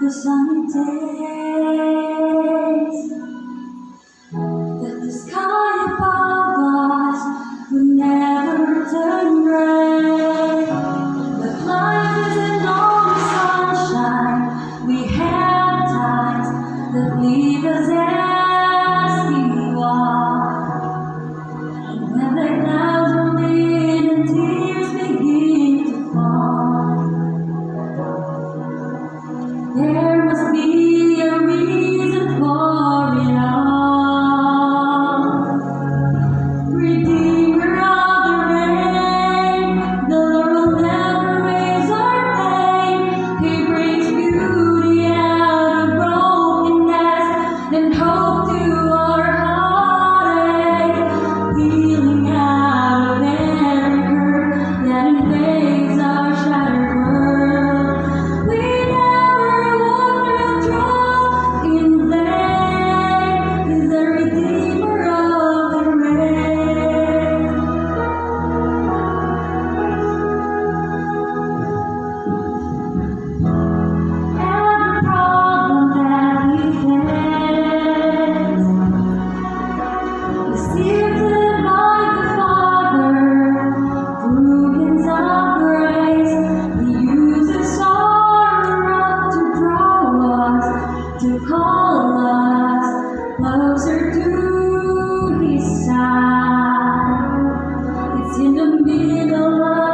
the sunny days, that the sky above us would never turn gray. But life isn't always sunshine. We have times that leave us asking why. And when the clouds roll in and tears begin to fall, there must be a reason for it all. Redeemer of the rain, the Lord will never raise our pain. He brings beauty out of brokenness and hope to our heartache, healing out of every hurt that invades our shattered world. We never walk through trials in vain. He's the Redeemer of the rain. Every problem that we face is lifted by the Father through His grace. He uses sorrow to draw us, to call us closer to His side. It's in the middle of